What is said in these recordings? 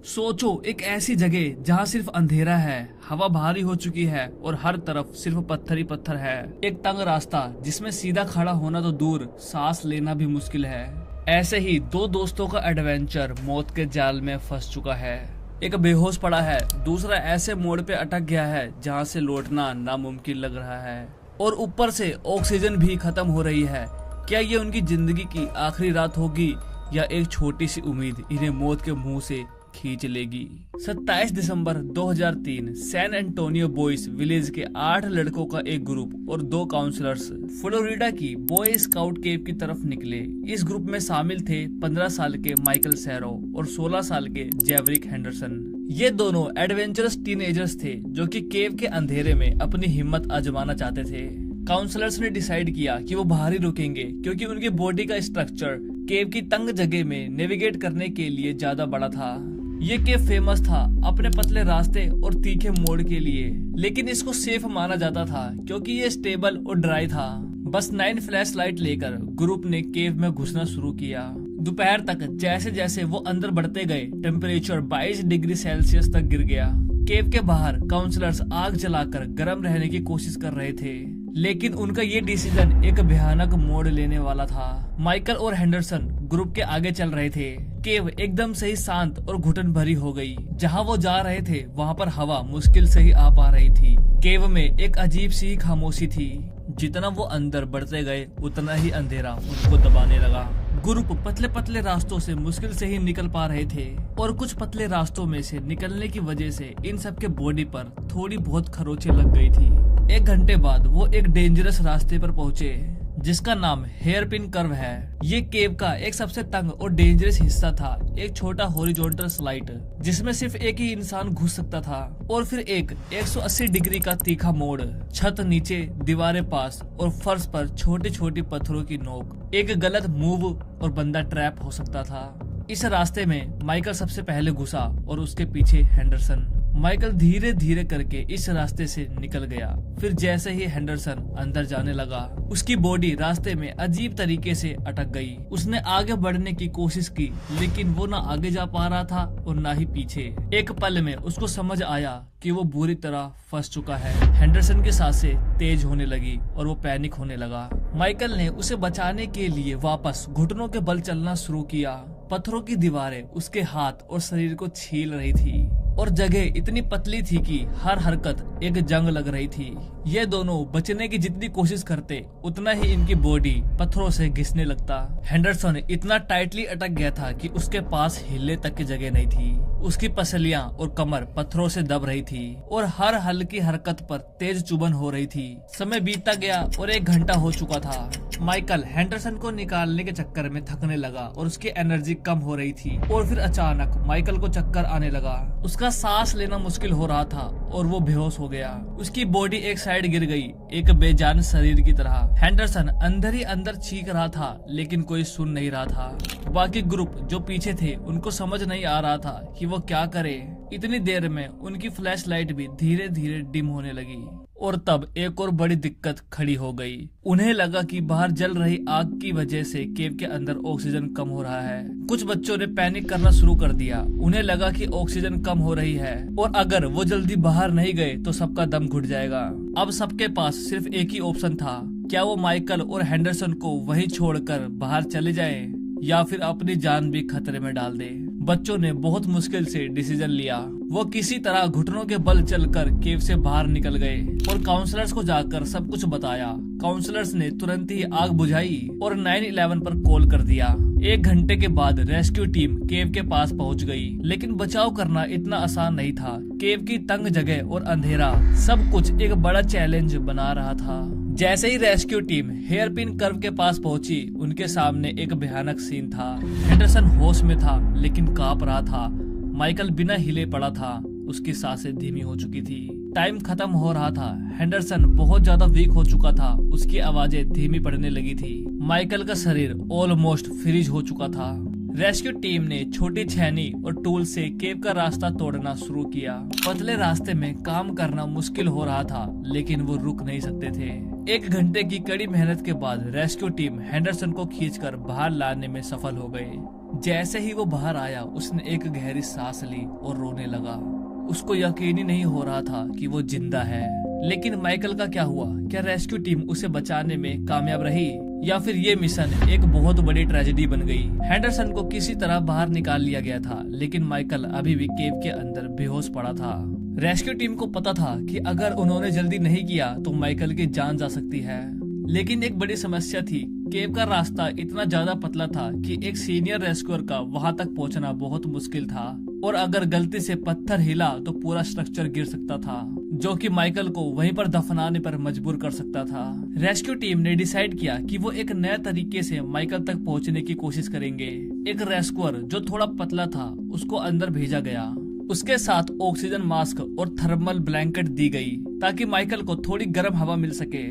सोचो, एक ऐसी जगह जहाँ सिर्फ अंधेरा है, हवा भारी हो चुकी है और हर तरफ सिर्फ पत्थर ही पत्थर है। एक तंग रास्ता जिसमें सीधा खड़ा होना तो दूर, सांस लेना भी मुश्किल है। ऐसे ही दो दोस्तों का एडवेंचर मौत के जाल में फंस चुका है। एक बेहोश पड़ा है, दूसरा ऐसे मोड़ पे अटक गया है जहाँ से लौटना नामुमकिन लग रहा है और ऊपर से ऑक्सीजन भी खत्म हो रही है। क्या ये उनकी जिंदगी की आखिरी रात होगी या एक छोटी सी उम्मीद इन्हें मौत के मुंह से खींच लेगी। 27 दिसंबर 2003 सैन एंटोनियो बॉयज विलेज के 8 लड़कों का एक ग्रुप और 2 काउंसलर्स फ्लोरिडा की बॉय स्काउट केव की तरफ निकले। इस ग्रुप में शामिल थे 15 साल के माइकल सैरो और 16 साल के जेवरिक हेंडरसन। ये दोनों एडवेंचरस टीनेजर्स थे जो कि केव के अंधेरे में अपनी हिम्मत आजमाना चाहते थे। काउंसलर्स ने डिसाइड किया कि वो बाहर ही रुकेंगे क्योंकि उनकी बॉडी का स्ट्रक्चर केव की तंग जगह में नेविगेट करने के लिए ज्यादा बड़ा था। ये केव फेमस था अपने पतले रास्ते और तीखे मोड़ के लिए, लेकिन इसको सेफ माना जाता था क्योंकि ये स्टेबल और ड्राई था। बस 9 फ्लैश लाइट लेकर ग्रुप ने केव में घुसना शुरू किया। दोपहर तक जैसे जैसे वो अंदर बढ़ते गए, टेम्परेचर 22 डिग्री सेल्सियस तक गिर गया। केव के बाहर काउंसलर्स आग जलाकर गर्म रहने की कोशिश कर रहे थे, लेकिन उनका ये डिसीजन एक भयानक मोड़ लेने वाला था। माइकल और हेंडरसन ग्रुप के आगे चल रहे थे। केव एकदम से ही शांत और घुटन भरी हो गई। जहाँ वो जा रहे थे वहाँ पर हवा मुश्किल से ही आ पा रही थी। केव में एक अजीब सी खामोशी थी। जितना वो अंदर बढ़ते गए उतना ही अंधेरा उनको दबाने लगा। ग्रुप पतले पतले रास्तों से मुश्किल से ही निकल पा रहे थे और कुछ पतले रास्तों में से निकलने की वजह से इन सब के बॉडी पर थोड़ी बहुत खरोंचें लग गई थी। 1 घंटे बाद वो एक डेंजरस रास्ते पर पहुंचे जिसका नाम हेयरपिन कर्व है। ये केव का एक सबसे तंग और डेंजरस हिस्सा था। एक छोटा हॉरिजॉन्टल स्लाइड जिसमें सिर्फ एक ही इंसान घुस सकता था और फिर एक 180 डिग्री का तीखा मोड़, छत नीचे, दीवारें पास और फर्श पर छोटी छोटी पत्थरों की नोक। एक गलत मूव और बंदा ट्रैप हो सकता था। इस रास्ते में माइकल सबसे पहले घुसा और उसके पीछे हेंडरसन। माइकल धीरे धीरे करके इस रास्ते से निकल गया। फिर जैसे ही हेंडरसन अंदर जाने लगा, उसकी बॉडी रास्ते में अजीब तरीके से अटक गई। उसने आगे बढ़ने की कोशिश की, लेकिन वो ना आगे जा पा रहा था और ना ही पीछे। एक पल में उसको समझ आया कि वो बुरी तरह फंस चुका है। हेंडरसन की सांसें तेज होने लगी और वो पैनिक होने लगा। माइकल ने उसे बचाने के लिए वापस घुटनों के बल चलना शुरू किया। पत्थरों की दीवारें उसके हाथ और शरीर को छील रही थी और जगह इतनी पतली थी कि हर हरकत एक जंग लग रही थी। ये दोनों बचने की जितनी कोशिश करते उतना ही इनकी बॉडी पत्थरों से घिसने लगता। हेंडरसन इतना टाइटली अटक गया था कि उसके पास हिलने तक की जगह नहीं थी। उसकी पसलियां और कमर पत्थरों से दब रही थी और हर हल्की हरकत पर तेज चुभन हो रही थी। समय बीतता गया और 1 घंटा हो चुका था। माइकल हेंडरसन को निकालने के चक्कर में थकने लगा और उसकी एनर्जी कम हो रही थी और फिर अचानक माइकल को चक्कर आने लगा। उसका सांस लेना मुश्किल हो रहा था और वो बेहोश हो गया। उसकी बॉडी एक साइड गिर गई, एक बेजान शरीर की तरह। हेंडरसन अंदर ही अंदर चीख रहा था, लेकिन कोई सुन नहीं रहा था। बाकी ग्रुप जो पीछे थे उनको समझ नहीं आ रहा था कि वो क्या करे। इतनी देर में उनकी फ्लैश लाइट भी धीरे धीरे डिम होने लगी और तब एक और बड़ी दिक्कत खड़ी हो गई। उन्हें लगा कि बाहर जल रही आग की वजह से केव के अंदर ऑक्सीजन कम हो रहा है। कुछ बच्चों ने पैनिक करना शुरू कर दिया। उन्हें लगा कि ऑक्सीजन कम हो रही है और अगर वो जल्दी बाहर नहीं गए तो सबका दम घुट जाएगा। अब सबके पास सिर्फ एक ही ऑप्शन था, क्या वो माइकल और हेंडरसन को वहीं छोड़कर बाहर चले जाए या फिर अपनी जान भी खतरे में डाल दे। बच्चों ने बहुत मुश्किल से डिसीजन लिया। वो किसी तरह घुटनों के बल चलकर केव से बाहर निकल गए और काउंसलर्स को जाकर सब कुछ बताया। काउंसलर्स ने तुरंत ही आग बुझाई और 911 पर कॉल कर दिया। 1 घंटे के बाद रेस्क्यू टीम केव के पास पहुंच गई, लेकिन बचाव करना इतना आसान नहीं था। केव की तंग जगह और अंधेरा सब कुछ एक बड़ा चैलेंज बना रहा था। जैसे ही रेस्क्यू टीम हेयरपिन कर्व के पास पहुंची, उनके सामने एक भयानक सीन था। हेंडरसन होश में था लेकिन कांप रहा था। माइकल बिना हिले पड़ा था, उसकी सांसें धीमी हो चुकी थी। टाइम खत्म हो रहा था। हेंडरसन बहुत ज्यादा वीक हो चुका था, उसकी आवाजें धीमी पड़ने लगी थी। माइकल का शरीर ऑलमोस्ट फ्रीज हो चुका था। रेस्क्यू टीम ने छोटी छेनी और टूल से केव का रास्ता तोड़ना शुरू किया। पतले रास्ते में काम करना मुश्किल हो रहा था, लेकिन वो रुक नहीं सकते थे। 1 घंटे की कड़ी मेहनत के बाद रेस्क्यू टीम हेंडरसन को खींचकर बाहर लाने में सफल हो गई। जैसे ही वो बाहर आया, उसने एक गहरी सांस ली और रोने लगा। उसको यकीन ही नहीं हो रहा था कि वो जिंदा है। लेकिन माइकल का क्या हुआ? क्या रेस्क्यू टीम उसे बचाने में कामयाब रही, या फिर ये मिशन एक बहुत बड़ी ट्रेजेडी बन गई? हेंडरसन को किसी तरह बाहर निकाल लिया गया था, लेकिन माइकल अभी भी केव के अंदर बेहोश पड़ा था। रेस्क्यू टीम को पता था कि अगर उन्होंने जल्दी नहीं किया तो माइकल की जान जा सकती है। लेकिन एक बड़ी समस्या थी, केव का रास्ता इतना ज्यादा पतला था कि एक सीनियर रेस्क्यूअर का वहां तक पहुंचना बहुत मुश्किल था, और अगर गलती से पत्थर हिला तो पूरा स्ट्रक्चर गिर सकता था, जो कि माइकल को वहीं पर दफनाने पर मजबूर कर सकता था। रेस्क्यू टीम ने डिसाइड किया कि वो एक नए तरीके से माइकल तक पहुंचने की कोशिश करेंगे। एक रेस्क्यूअर जो थोड़ा पतला था, उसको अंदर भेजा गया। उसके साथ ऑक्सीजन मास्क और थर्मल ब्लैंकेट दी गई ताकि माइकल को थोड़ी गर्म हवा मिल सके।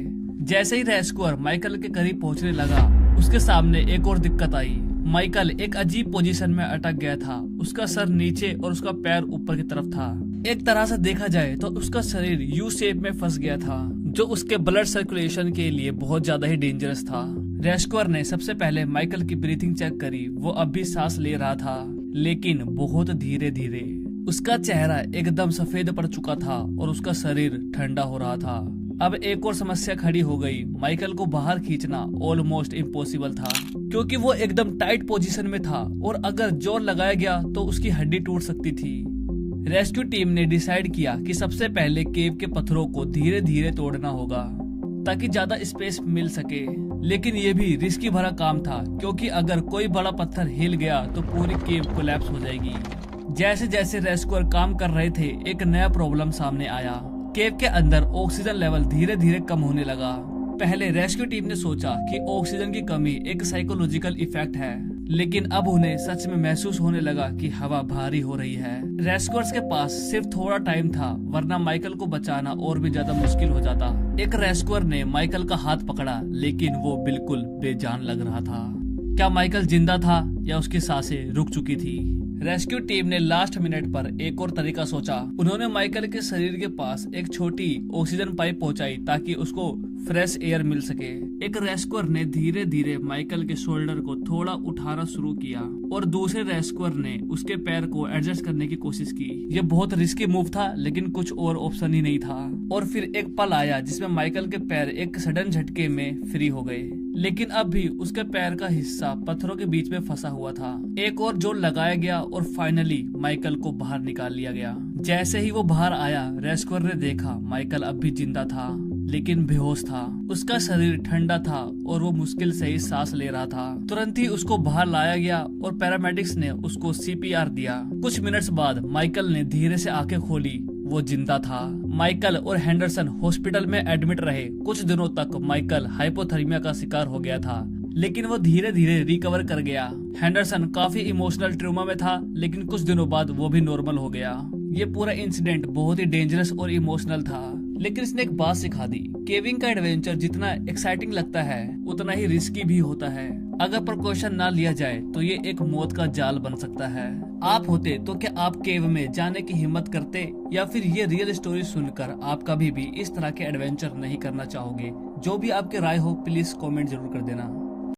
जैसे ही रेस्क्यूअर माइकल के करीब पहुंचने लगा, उसके सामने एक और दिक्कत आई। माइकल एक अजीब पोजीशन में अटक गया था। उसका सर नीचे और उसका पैर ऊपर की तरफ था। एक तरह से देखा जाए तो उसका शरीर यू शेप में फंस गया था, जो उसके ब्लड सर्कुलेशन के लिए बहुत ज्यादा ही डेंजरस था। रेस्क्यूअर ने सबसे पहले माइकल की ब्रीथिंग चेक करी। वो अब भी सांस ले रहा था, लेकिन बहुत धीरे धीरे। उसका चेहरा एकदम सफेद पड़ चुका था और उसका शरीर ठंडा हो रहा था। अब एक और समस्या खड़ी हो गई। माइकल को बाहर खींचना ऑलमोस्ट इम्पॉसिबल था, क्योंकि वो एकदम टाइट पोजीशन में था और अगर जोर लगाया गया तो उसकी हड्डी टूट सकती थी। रेस्क्यू टीम ने डिसाइड किया कि सबसे पहले केव के पत्थरों को धीरे धीरे तोड़ना होगा ताकि ज्यादा स्पेस मिल सके। लेकिन ये भी रिस्की भरा काम था, क्योंकि अगर कोई बड़ा पत्थर हिल गया तो पूरी केव कोलैप्स हो जाएगी। जैसे जैसे रेस्क्यूअर काम कर रहे थे, एक नया प्रॉब्लम सामने आया। केव के अंदर ऑक्सीजन लेवल धीरे धीरे कम होने लगा। पहले रेस्क्यू टीम ने सोचा कि ऑक्सीजन की कमी एक साइकोलॉजिकल इफेक्ट है, लेकिन अब उन्हें सच में महसूस होने लगा कि हवा भारी हो रही है। रेस्क्यूअर्स के पास सिर्फ थोड़ा टाइम था, वरना माइकल को बचाना और भी ज्यादा मुश्किल हो जाता। एक रेस्क्यूअर ने माइकल का हाथ पकड़ा, लेकिन वो बिल्कुल बेजान लग रहा था। क्या माइकल जिंदा था या उसकी सांसें रुक चुकी थी? रेस्क्यू टीम ने लास्ट मिनट पर एक और तरीका सोचा। उन्होंने माइकल के शरीर के पास एक छोटी ऑक्सीजन पाइप पहुंचाई ताकि उसको फ्रेश एयर मिल सके। एक रेस्क्यूअर ने धीरे धीरे माइकल के शोल्डर को थोड़ा उठाना शुरू किया और दूसरे रेस्क्यूअर ने उसके पैर को एडजस्ट करने की कोशिश की। ये बहुत रिस्की मूव था, लेकिन कुछ और ऑप्शन ही नहीं था। और फिर एक पल आया जिसमें माइकल के पैर एक सडन झटके में फ्री हो गए, लेकिन अब भी उसके पैर का हिस्सा पत्थरों के बीच में फंसा हुआ था। एक और जोर लगाया गया और फाइनली माइकल को बाहर निकाल लिया गया। जैसे ही वो बाहर आया, रेस्क्यूअर ने देखा माइकल अब भी जिंदा था, लेकिन बेहोश था। उसका शरीर ठंडा था और वो मुश्किल से ही सांस ले रहा था। तुरंत ही उसको बाहर लाया गया और पैरामेडिक्स ने उसको सीपीआर दिया। कुछ मिनट्स बाद माइकल ने धीरे से आंखें खोली। वो जिंदा था। माइकल और हेंडरसन हॉस्पिटल में एडमिट रहे। कुछ दिनों तक माइकल हाइपोथर्मिया का शिकार हो गया था, लेकिन वो धीरे धीरे रिकवर कर गया। हेंडरसन काफी इमोशनल ट्रॉमा में था, लेकिन कुछ दिनों बाद वो भी नॉर्मल हो गया। ये पूरा इंसिडेंट बहुत ही डेंजरस और इमोशनल था, लेकिन इसने एक बात सिखा दी। केविंग का एडवेंचर जितना एक्साइटिंग लगता है, उतना ही रिस्की भी होता है। अगर प्रिकॉशन ना लिया जाए तो ये एक मौत का जाल बन सकता है। आप होते तो क्या आप केव में जाने की हिम्मत करते, या फिर ये रियल स्टोरी सुनकर आप कभी भी इस तरह के एडवेंचर नहीं करना चाहोगे? जो भी आपकी राय हो, प्लीज कमेंट जरूर कर देना।